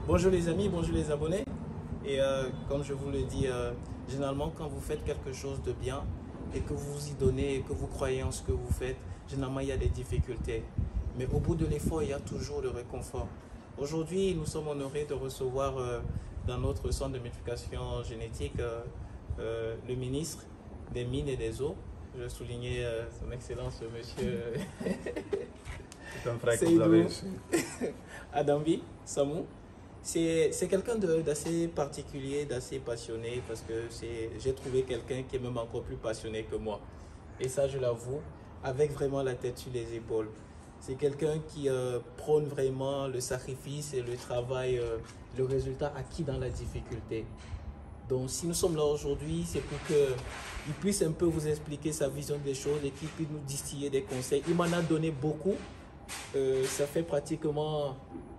Bonjour les amis, bonjour les abonnés. Et comme je vous le dis, généralement quand vous faites quelque chose de bien et que vous vous y donnez et que vous croyez en ce que vous faites, généralement il y a des difficultés. Mais au bout de l'effort, il y a toujours le réconfort. Aujourd'hui, nous sommes honorés de recevoir dans notre centre de multiplication génétique le ministre des Mines et des Eaux. Je vais souligner son excellence, monsieur C'est un frère que vous Seydou avez reçu. Adambi Samou. C'est quelqu'un d'assez particulier, d'assez passionné, parce que j'ai trouvé quelqu'un qui est même encore plus passionné que moi. Et ça, je l'avoue, avec vraiment la tête sur les épaules. C'est quelqu'un qui prône vraiment le sacrifice et le travail, le résultat acquis dans la difficulté. Donc, si nous sommes là aujourd'hui, c'est pour qu'il puisse un peu vous expliquer sa vision des choses et qu'il puisse nous distiller des conseils. Il m'en a donné beaucoup. Ça fait pratiquement,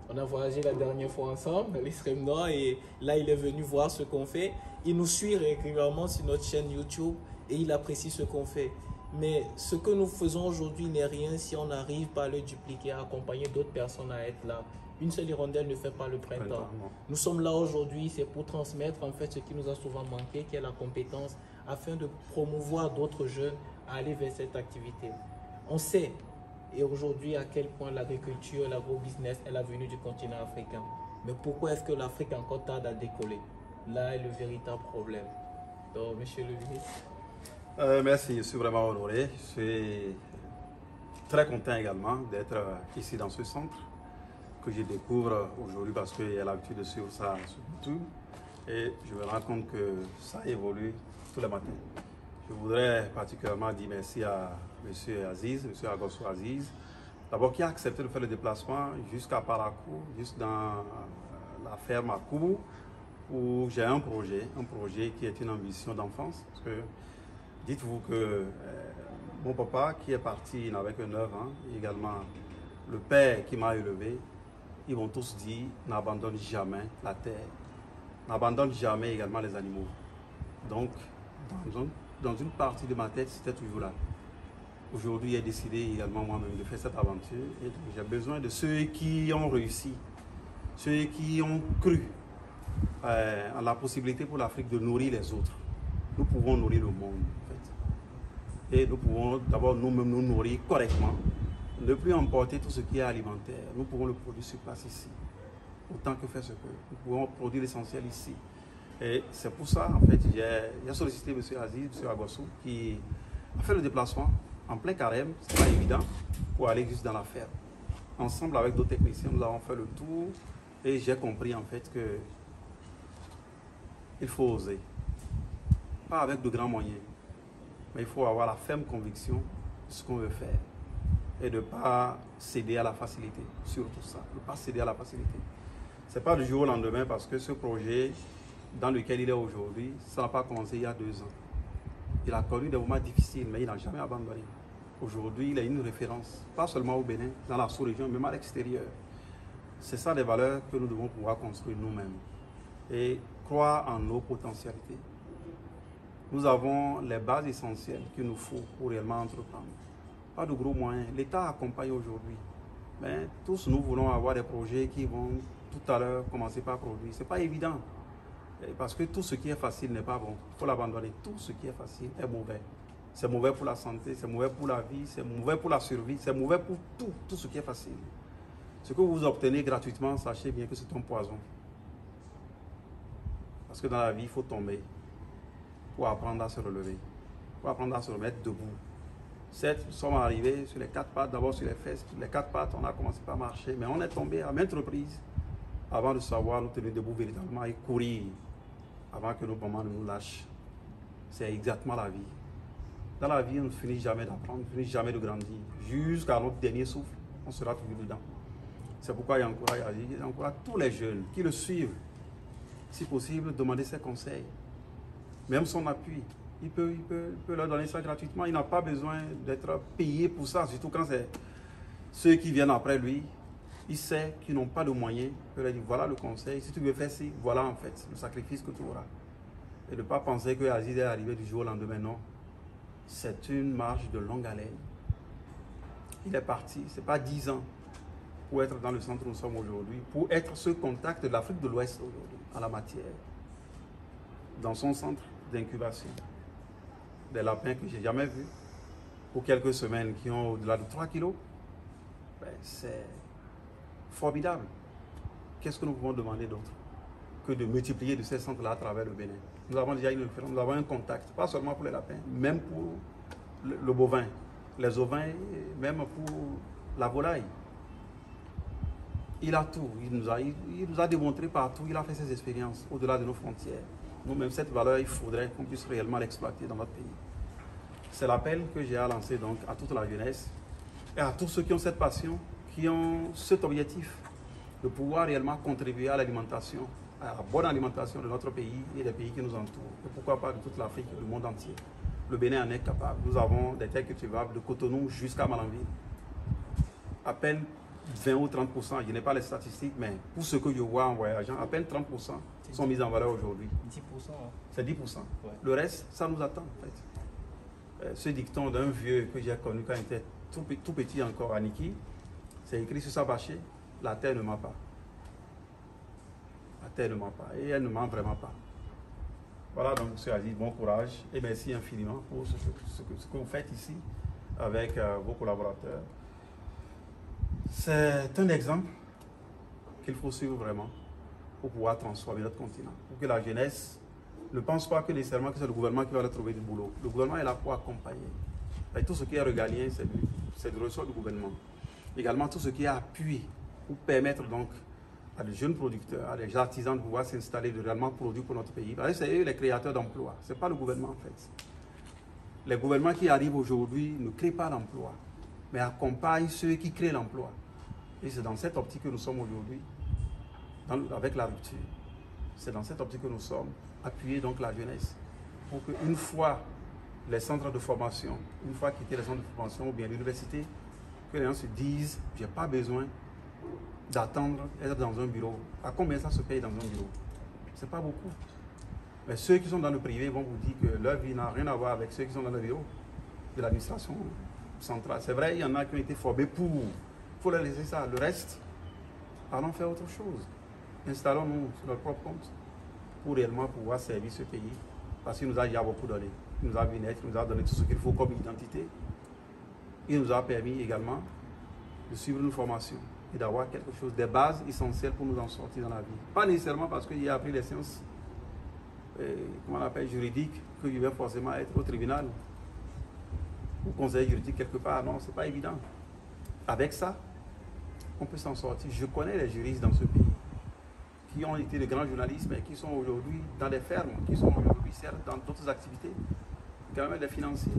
on a voyagé la dernière fois ensemble, l'extrême nord, et là il est venu voir ce qu'on fait. Il nous suit régulièrement sur notre chaîne YouTube et il apprécie ce qu'on fait. Mais ce que nous faisons aujourd'hui n'est rien si on n'arrive pas à le dupliquer, à accompagner d'autres personnes à être là. Une seule hirondelle ne fait pas le printemps. Nous sommes là aujourd'hui, c'est pour transmettre en fait ce qui nous a souvent manqué, qui est la compétence, afin de promouvoir d'autres jeunes à aller vers cette activité. On sait et aujourd'hui à quel point l'agriculture, l'agro-business est la venue du continent africain. Mais pourquoi est-ce que l'Afrique encore tarde à décoller? Là est le véritable problème. Donc, monsieur le ministre. Merci, je suis vraiment honoré. Je suis très content également d'être ici dans ce centre que je découvre aujourd'hui parce que j'ai l'habitude de suivre ça sur YouTube et je me rends compte que ça évolue tous les matins. Je voudrais particulièrement dire merci à M. Aziz, M. Agosso Aziz, d'abord qui a accepté de faire le déplacement jusqu'à Parakou, juste dans la ferme à Koubou, où j'ai un projet qui est une ambition d'enfance. Parce que dites-vous que mon papa qui est parti, il n'avait que 9 ans, et également le père qui m'a élevé, ils m'ont tous dit n'abandonne jamais la terre, n'abandonne jamais également les animaux. Donc, dans une partie de ma tête, c'était toujours là. Aujourd'hui, j'ai décidé également moi-même de faire cette aventure et j'ai besoin de ceux qui ont réussi, ceux qui ont cru en la possibilité pour l'Afrique de nourrir les autres. Nous pouvons nourrir le monde, en fait. Et nous pouvons d'abord nous-mêmes nous nourrir correctement, ne plus emporter tout ce qui est alimentaire. Nous pouvons le produire sur place ici, autant que faire ce que. Nous pouvons produire l'essentiel ici. Et c'est pour ça, en fait, j'ai sollicité M. Aziz, M. Agosso, qui a fait le déplacement en plein carême, c'est pas évident, pour aller juste dans la ferme. Ensemble avec d'autres techniciens, nous avons fait le tour et j'ai compris en fait que il faut oser. Pas avec de grands moyens, mais il faut avoir la ferme conviction de ce qu'on veut faire et de ne pas céder à la facilité, surtout ça, de ne pas céder à la facilité. Ce n'est pas du jour au lendemain parce que ce projet dans lequel il est aujourd'hui, ça n'a pas commencé il y a 2 ans. Il a connu des moments difficiles, mais il n'a jamais abandonné. Aujourd'hui, il est une référence, pas seulement au Bénin, dans la sous-région, mais à l'extérieur. C'est ça les valeurs que nous devons pouvoir construire nous-mêmes et croire en nos potentialités. Nous avons les bases essentielles qu'il nous faut pour réellement entreprendre. Pas de gros moyens. L'État accompagne aujourd'hui. Mais tous nous voulons avoir des projets qui vont tout à l'heure commencer par produire. Ce n'est pas évident. Parce que tout ce qui est facile n'est pas bon. Il faut l'abandonner. Tout ce qui est facile est mauvais. C'est mauvais pour la santé, c'est mauvais pour la vie, c'est mauvais pour la survie, c'est mauvais pour tout ce qui est facile. Ce que vous obtenez gratuitement, sachez bien que c'est un poison. Parce que dans la vie, il faut tomber pour apprendre à se relever, pour apprendre à se remettre debout. Certes, nous sommes arrivés sur les 4 pattes, d'abord sur les fesses, sur les 4 pattes, on a commencé par marcher, mais on est tombé à maintes reprises avant de savoir nous tenir debout véritablement et courir avant que nos mamans ne nous lâchent. C'est exactement la vie. Dans la vie, on ne finit jamais d'apprendre, on ne finit jamais de grandir. Jusqu'à notre dernier souffle, on sera toujours dedans. C'est pourquoi j'encourage tous les jeunes qui le suivent, si possible, demander ses conseils, même son appui. Il peut leur donner ça gratuitement. Il n'a pas besoin d'être payé pour ça, surtout quand c'est ceux qui viennent après lui. Il sait qu'ils n'ont pas de moyens. Il peut leur dire, voilà le conseil. Si tu veux faire ci, voilà en fait le sacrifice que tu auras. Et de ne pas penser que Aziz est arrivé du jour au lendemain, non. C'est une marche de longue haleine. Il est parti, ce n'est pas 10 ans. pour être dans le centre où nous sommes aujourd'hui, pour être ce contact de l'Afrique de l'Ouest aujourd'hui en la matière, dans son centre d'incubation. Des lapins que je n'ai jamais vus, pour quelques semaines, qui ont au-delà de 3 kilos, ben, c'est formidable. Qu'est-ce que nous pouvons demander d'autre que de multiplier de ces centres-là à travers le Bénin? Nous avons déjà nous avons un contact, pas seulement pour les lapins, même pour le bovin, les ovins, même pour la volaille. Il a tout, il nous a démontré partout, il a fait ses expériences au-delà de nos frontières. Nous-mêmes, cette valeur, il faudrait qu'on puisse réellement l'exploiter dans notre pays. C'est l'appel que j'ai à lancer donc à toute la jeunesse et à tous ceux qui ont cette passion, qui ont cet objectif de pouvoir réellement contribuer à l'alimentation, à la bonne alimentation de notre pays et des pays qui nous entourent. Et pourquoi pas de toute l'Afrique et du monde entier. Le Bénin en est capable. Nous avons des terres cultivables de Cotonou jusqu'à Malanville. À peine 20 ou 30%, je n'ai pas les statistiques, mais pour ce que je vois en voyageant, à peine 30% sont mis en valeur aujourd'hui. 10%. C'est 10%. Ouais. Le reste, ça nous attend en fait. Ce dicton d'un vieux que j'ai connu quand il était tout petit encore à Niki, c'est écrit sur sa bâchée, la terre ne ment pas. La terre ne ment pas. Et elle ne ment vraiment pas. Voilà donc, M. Aziz, bon courage et merci infiniment pour ce que vous faites ici avec vos collaborateurs. C'est un exemple qu'il faut suivre vraiment pour pouvoir transformer notre continent. Pour que la jeunesse ne pense pas que nécessairement que c'est le gouvernement qui va leur trouver du boulot. Le gouvernement est là pour accompagner. Et tout ce qui est régalien, c'est du ressort du gouvernement. Également tout ce qui est appui pour permettre donc à des jeunes producteurs, à des artisans de pouvoir s'installer, de réellement produire pour notre pays. Parce que c'est eux les créateurs d'emplois, ce n'est pas le gouvernement en fait. Les gouvernements qui arrivent aujourd'hui ne créent pas d'emploi, mais accompagnent ceux qui créent l'emploi. Et c'est dans cette optique que nous sommes aujourd'hui, avec la rupture. C'est dans cette optique que nous sommes, appuyer donc la jeunesse, pour qu'une fois les centres de formation, une fois quittés les centres de formation ou bien l'université, que les gens se disent, je n'ai pas besoin d'attendre être dans un bureau. À combien ça se paye dans un bureau? Ce n'est pas beaucoup. Mais ceux qui sont dans le privé vont vous dire que leur vie n'a rien à voir avec ceux qui sont dans le bureau de l'administration centrale. C'est vrai, il y en a qui ont été formés pour. Il faut leur laisser ça. Le reste, allons faire autre chose. Installons-nous sur notre propre compte pour réellement pouvoir servir ce pays. Parce qu'il nous a déjà beaucoup donné. Il nous a vu naître, il nous a donné tout ce qu'il faut comme identité. Il nous a permis également de suivre une formation et d'avoir quelque chose, des bases essentielles pour nous en sortir dans la vie. Pas nécessairement parce qu'il a appris les sciences, comment on appelle, juridiques, que je vais forcément être au tribunal ou conseiller juridique quelque part. Non, c'est pas évident. Avec ça, on peut s'en sortir. Je connais les juristes dans ce pays qui ont été de grands journalistes, mais qui sont aujourd'hui dans des fermes, qui sont aujourd'hui dans d'autres activités, quand même des financiers,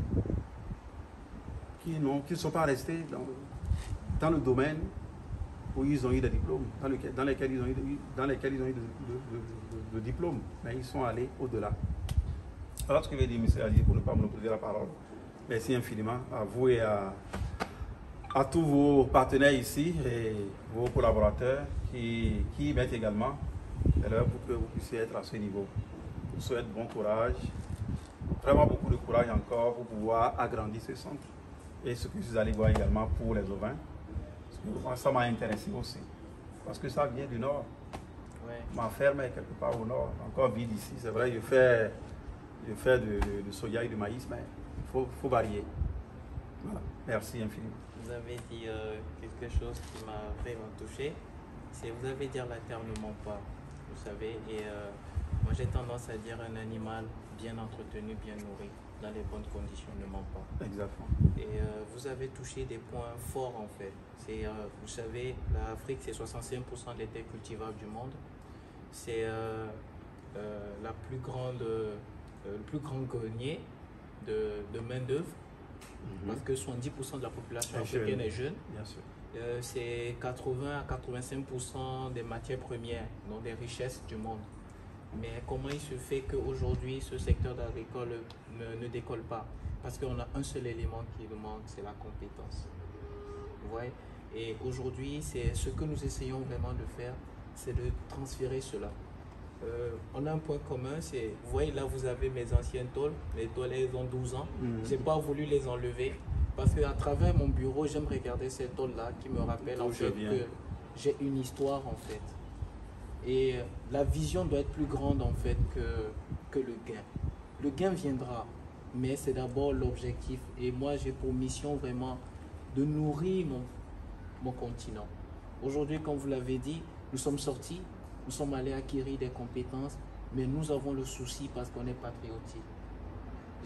qui ne sont pas restés dans le domaine où ils ont eu des diplômes, dans lesquels ils ont eu de diplômes, mais ils sont allés au-delà. Alors ce que je vais dire, M. Aziz, pour ne pas monopoliser la parole, merci infiniment à vous et à tous vos partenaires ici et vos collaborateurs qui mettent également pour que vous puissiez être à ce niveau. Je vous souhaite bon courage, vraiment beaucoup de courage encore pour pouvoir agrandir ce centre et ce que vous allez voir également pour les ovins. Ça m'a intéressé aussi, parce que ça vient du nord. Ouais. Ma ferme est quelque part au nord, encore vide ici. C'est vrai, je fais de soja et de maïs, mais il faut varier. Voilà. Merci infiniment. Vous avez dit quelque chose qui m'a vraiment touché, c'est vous avez dit la terre ne ment pas, vous savez, et moi j'ai tendance à dire un animal bien entretenu, bien nourri, dans les bonnes conditions ne ment pas. Exactement. Et vous avez touché des points forts en fait. Vous savez, l'Afrique c'est 65% des terres cultivables du monde. C'est le plus grand grenier de main-d'œuvre. Parce que 70% de la population africaine est jeune. Bien sûr. C'est 80 à 85% des matières premières, donc des richesses du monde. Mais comment il se fait qu'aujourd'hui, ce secteur agricole ne décolle pas? Parce qu'on a un seul élément qui nous manque, c'est la compétence. Vous voyez? Et aujourd'hui, c'est ce que nous essayons vraiment de faire, c'est de transférer cela. On a un point commun, c'est, vous voyez là vous avez mes anciennes tôles, les tôles elles ont 12 ans, j'ai pas voulu les enlever Parce qu'à travers mon bureau, j'aime regarder cette tôle-là qui me rappelle en fait que j'ai une histoire en fait. Et la vision doit être plus grande en fait que le gain. Le gain viendra, mais c'est d'abord l'objectif. Et moi, j'ai pour mission vraiment de nourrir mon continent. Aujourd'hui, comme vous l'avez dit, nous sommes sortis, nous sommes allés acquérir des compétences, mais nous avons le souci parce qu'on est patriotique.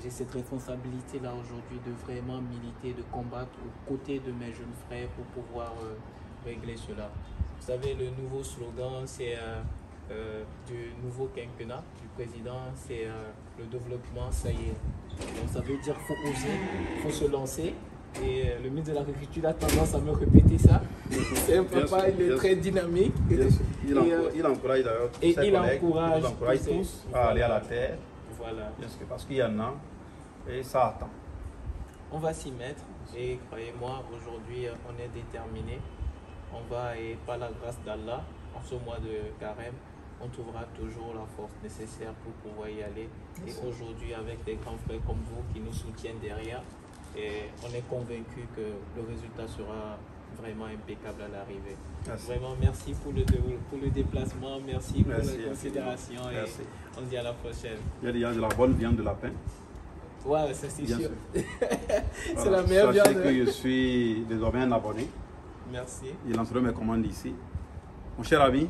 J'ai cette responsabilité-là aujourd'hui de vraiment militer, de combattre aux côtés de mes jeunes frères pour pouvoir régler cela. Vous savez, le nouveau slogan, c'est du nouveau quinquennat du président, c'est le développement, ça y est. Donc ça veut dire qu'il faut oser, il faut se lancer. Et le ministre de l'Agriculture a tendance à me répéter ça. C'est un papa, il est très dynamique. Il encourage d'ailleurs tous ses collègues, il encourage tous à aller à la terre. Voilà. Bien sûr, parce qu'il y en a et ça attend. On va s'y mettre et croyez-moi, aujourd'hui on est déterminé. On va, et par la grâce d'Allah, en ce mois de carême, on trouvera toujours la force nécessaire pour pouvoir y aller. Et aujourd'hui, avec des grands frères comme vous qui nous soutiennent derrière, et on est convaincu que le résultat sera vraiment impeccable à l'arrivée. Vraiment, merci pour le déplacement, merci pour la considération et on se dit à la prochaine. Il y a de la bonne viande de lapin. Ouais, ça c'est sûr. C'est voilà. La meilleure viande. Sachez que je suis désormais un abonné. Merci. Il lancerai mes commandes ici. Mon cher ami,